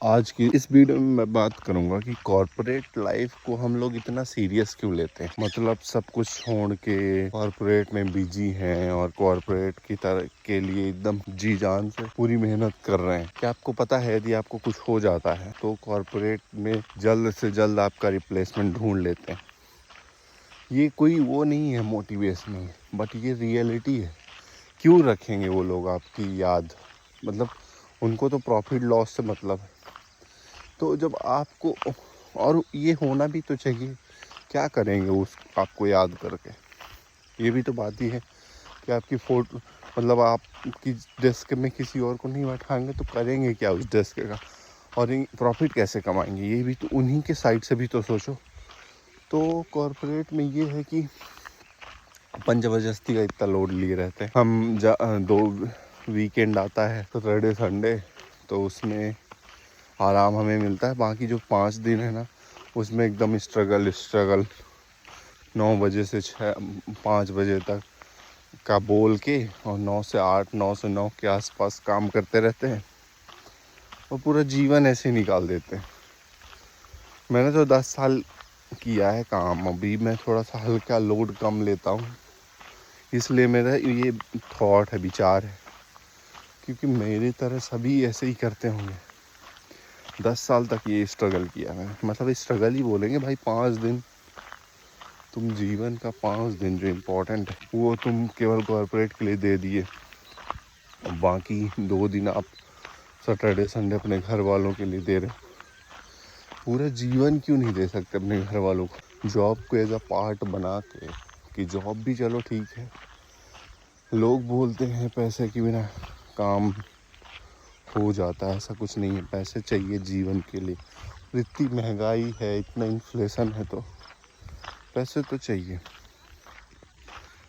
आज की इस वीडियो में मैं बात करूंगा कि कॉर्पोरेट लाइफ को हम लोग इतना सीरियस क्यों लेते हैं। मतलब सब कुछ छोड़ के कॉर्पोरेट में बिजी हैं और कॉर्पोरेट की तरह के लिए एकदम जी जान से पूरी मेहनत कर रहे हैं। क्या आपको पता है यदि आपको कुछ हो जाता है तो कॉर्पोरेट में जल्द से जल्द आपका रिप्लेसमेंट ढूंढ लेते हैं। ये कोई वो नहीं है मोटिवेशन नहीं, बट ये रियलिटी है। क्यों रखेंगे वो लोग आपकी याद? मतलब उनको तो प्रॉफिट लॉस से मतलब है। तो जब आपको, और ये होना भी तो चाहिए, क्या करेंगे उस आपको याद करके? ये भी तो बात ही है कि आपकी फोटो, मतलब आपकी डेस्क में किसी और को नहीं बैठाएंगे तो करेंगे क्या उस डेस्क का, और प्रॉफिट कैसे कमाएंगे? ये भी तो उन्हीं के साइड से भी तो सोचो। तो कॉर्पोरेट में ये है कि अपन ज़बरदस्ती का इतना लोड लिए रहते हैं। हम दो वीकेंड आता है सैटरडे संडे, तो उसमें आराम हमें मिलता है। बाकी जो 5 दिन है ना, उसमें एकदम स्ट्रगल 9 बजे से 5 बजे तक का बोल के, और 9 से 8, 9 से 9 के आसपास काम करते रहते हैं और पूरा जीवन ऐसे निकाल देते हैं। मैंने तो 10 साल किया है काम, अभी मैं थोड़ा सा हल्का लोड कम लेता हूँ, इसलिए मेरा ये थॉट है, विचार है, क्योंकि मेरी तरह सभी ऐसे ही करते होंगे। 10 साल तक ये स्ट्रगल किया मैंने, मतलब स्ट्रगल ही बोलेंगे भाई। 5 दिन तुम जीवन का 5 दिन जो इम्पोर्टेंट है वो तुम केवल कॉर्पोरेट के लिए दे दिए, और बाकी 2 दिन आप सैटरडे संडे अपने घर वालों के लिए दे रहे हो। पूरा जीवन क्यों नहीं दे सकते अपने घर वालों को? जॉब को एज अ पार्ट बना के, कि जॉब भी चलो ठीक है, लोग बोलते हैं पैसे के बिना काम हो जाता है, ऐसा कुछ नहीं है। पैसे चाहिए जीवन के लिए। इतनी महंगाई है, इतना इन्फ्लेशन है, तो पैसे तो चाहिए।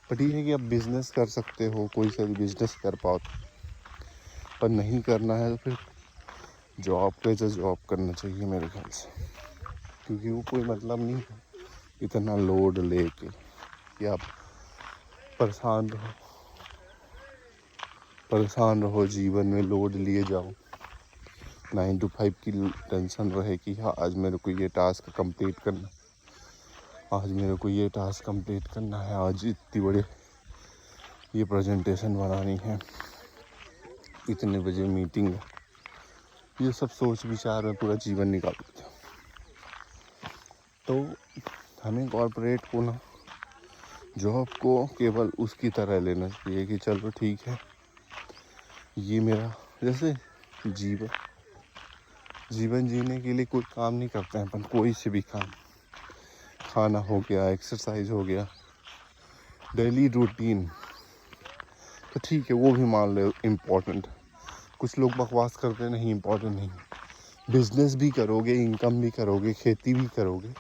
बट ये है कि आप बिजनेस कर सकते हो, कोई सा भी बिजनेस कर पाओ, पर नहीं करना है तो फिर जॉब पे जो जॉब करना चाहिए मेरे ख्याल से, क्योंकि वो कोई मतलब नहीं है इतना लोड लेके कि आप परेशान रहो जीवन में, लोड लिए जाओ। 9 to 5 की टेंशन रहे कि हाँ आज मेरे को ये टास्क कंप्लीट करना, आज मेरे को ये टास्क कंप्लीट करना है, आज इतनी बड़े ये प्रेजेंटेशन बनानी है, इतने बजे मीटिंग है। ये सब सोच विचार में पूरा जीवन निकाल देते हैं। तो हमें कॉर्पोरेट को ना, जॉब को केवल उसकी तरह लेना चाहिए कि चलो ठीक है, ये मेरा, जैसे जीवन जीने के लिए कोई काम नहीं करते हैं अपन, कोई से भी काम, खाना हो गया, एक्सरसाइज हो गया, डेली रूटीन, तो ठीक है वो भी मान लो इम्पोर्टेंट। कुछ लोग बकवास करते हैं नहीं इम्पोर्टेंट नहीं। बिजनेस भी करोगे, इनकम भी करोगे, खेती भी करोगे,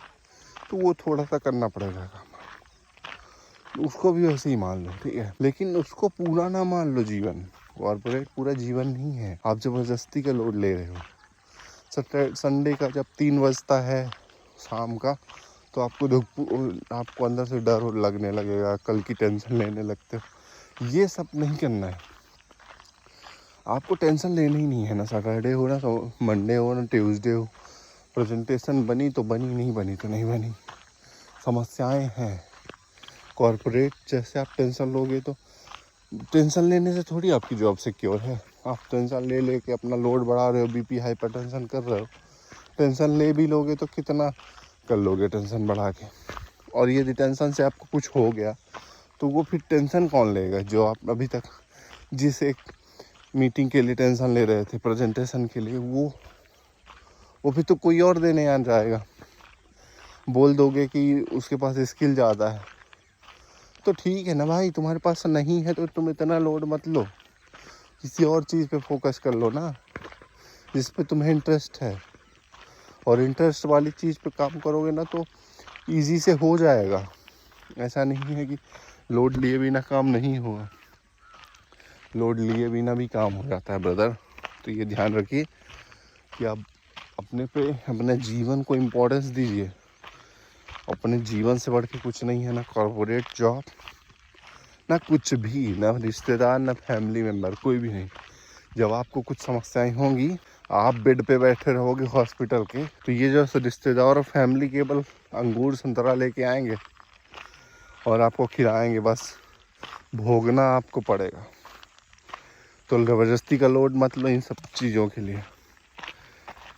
तो वो थोड़ा सा करना पड़ेगा काम, उसको भी वैसे ही मान लो, ठीक है। लेकिन उसको पूरा ना मान लो जीवन। कॉर्पोरेट पूरा जीवन नहीं है, आप जबरदस्ती का लोड ले रहे हो। सैटरडे संडे का जब 3 बजता है शाम का, तो आपको अंदर से डर लगने लगेगा, कल की टेंशन लेने लगते हो। ये सब नहीं करना है, आपको टेंशन लेनी ही नहीं है ना। सैटरडे हो ना मंडे हो ना ट्यूसडे हो, प्रेजेंटेशन बनी तो बनी, नहीं बनी तो नहीं बनी, समस्याएं हैं। कॉर्पोरेट जैसे आप टेंशन लोगे तो, टेंशन लेने से थोड़ी आपकी जॉब सिक्योर है। आप टेंशन ले लेके अपना लोड बढ़ा रहे हो, बीपी हाइपरटेंशन कर रहे हो। टेंशन ले भी लोगे तो कितना कर लोगे टेंशन बढ़ा के? और यदि टेंशन से आपको कुछ हो गया तो वो फिर टेंशन कौन लेगा? जो आप अभी तक जिस एक मीटिंग के लिए टेंशन ले रहे थे, प्रेजेंटेशन के लिए, वो फिर तो कोई और देने आ जाएगा। बोल दोगे कि उसके पास स्किल ज़्यादा है, तो ठीक है ना भाई, तुम्हारे पास नहीं है तो तुम इतना लोड मत लो, किसी और चीज़ पे फोकस कर लो ना जिस पे तुम्हें इंटरेस्ट है। और इंटरेस्ट वाली चीज़ पे काम करोगे ना तो इजी से हो जाएगा। ऐसा नहीं है कि लोड लिए बिना काम नहीं होगा, लोड लिए बिना भी काम हो जाता है ब्रदर। तो ये ध्यान रखिए कि आप अपने जीवन को इम्पोर्टेंस दीजिए। अपने जीवन से बढ़ के कुछ नहीं है, ना कॉर्पोरेट जॉब, ना कुछ भी, ना रिश्तेदार, ना फैमिली मेम्बर, कोई भी नहीं। जब आपको कुछ समस्याएं होंगी आप बेड पे बैठे रहोगे हॉस्पिटल के, तो ये जो रिश्तेदार और फैमिली केवल अंगूर संतरा लेके आएंगे और आपको खिलाएंगे, बस भोगना आपको पड़ेगा। तो ज़बरदस्ती का लोड मत लो इन सब चीज़ों के लिए।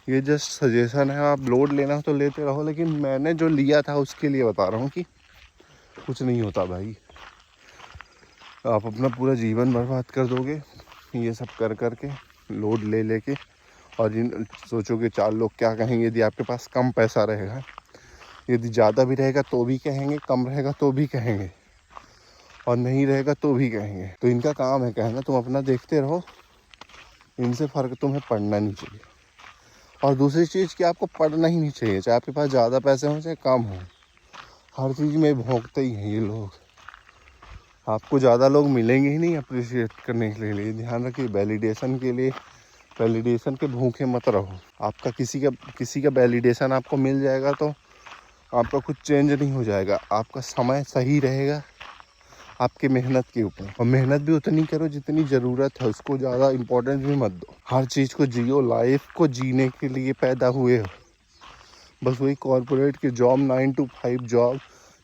ये जस्ट सजेशन है, आप लोड लेना तो लेते रहो, लेकिन मैंने जो लिया था उसके लिए बता रहा हूँ कि कुछ नहीं होता भाई। आप अपना पूरा जीवन बर्बाद कर दोगे ये सब कर कर के, लोड ले लेके। और जिन सोचोगे 4 लोग क्या कहेंगे यदि आपके पास कम पैसा रहेगा, यदि ज़्यादा भी रहेगा तो भी कहेंगे, कम रहेगा तो भी कहेंगे, और नहीं रहेगा तो भी कहेंगे। तो इनका काम है कहना, तुम अपना देखते रहो, इनसे फ़र्क तुम्हें पड़ना नहीं चाहिए। और दूसरी चीज़ कि आपको पढ़ना ही नहीं चाहिए, चाहे आपके पास ज़्यादा पैसे हों चाहे कम हो, हर चीज़ में भोंकते ही हैं ये लोग। आपको ज़्यादा लोग मिलेंगे ही नहीं अप्रिशिएट करने के लिए। ध्यान रखिए, वैलिडेशन के लिए, वैलिडेशन के भूखे मत रहो। आपका किसी का वैलिडेशन आपको मिल जाएगा तो आपका कुछ चेंज नहीं हो जाएगा। आपका समय सही रहेगा आपके मेहनत के ऊपर, और मेहनत भी उतनी करो जितनी ज़रूरत है, उसको ज़्यादा इम्पोर्टेंस भी मत दो। हर चीज़ को जियो, लाइफ को जीने के लिए पैदा हुए हो। बस वही कॉर्पोरेट के जॉब, 9 to 5 जॉब,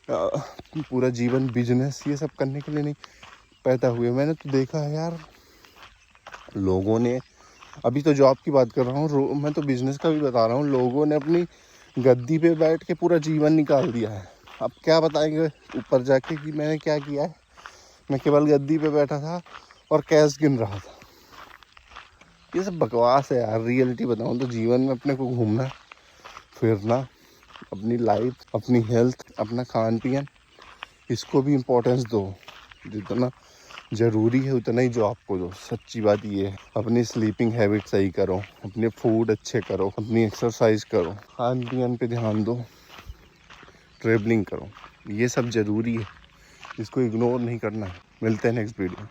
पूरा जीवन बिजनेस, ये सब करने के लिए नहीं पैदा हुए। मैंने तो देखा है यार, लोगों ने, अभी तो जॉब की बात कर रहा हूँ, मैं तो बिजनेस का भी बता रहा हूँ, लोगों ने अपनी गद्दी पे बैठ के पूरा जीवन निकाल दिया है। अब क्या बताएंगे ऊपर जाके कि मैंने क्या किया है। मैं केवल गद्दी पे बैठा था और कैश गिन रहा था। ये सब बकवास है यार। रियलिटी बताऊँ तो जीवन में अपने को घूमना फिरना, अपनी लाइफ, अपनी हेल्थ, अपना खान पीन, इसको भी इम्पोर्टेंस दो। जितना ज़रूरी है उतना ही जॉब को दो। सच्ची बात ये है। अपनी स्लीपिंग हैबिट सही करो, अपने फूड अच्छे करो, अपनी एक्सरसाइज करो, खान पीन पे ध्यान दो, ट्रैवलिंग करो। ये सब ज़रूरी है, इसको इग्नोर नहीं करना है। मिलते हैं नेक्स्ट वीडियो।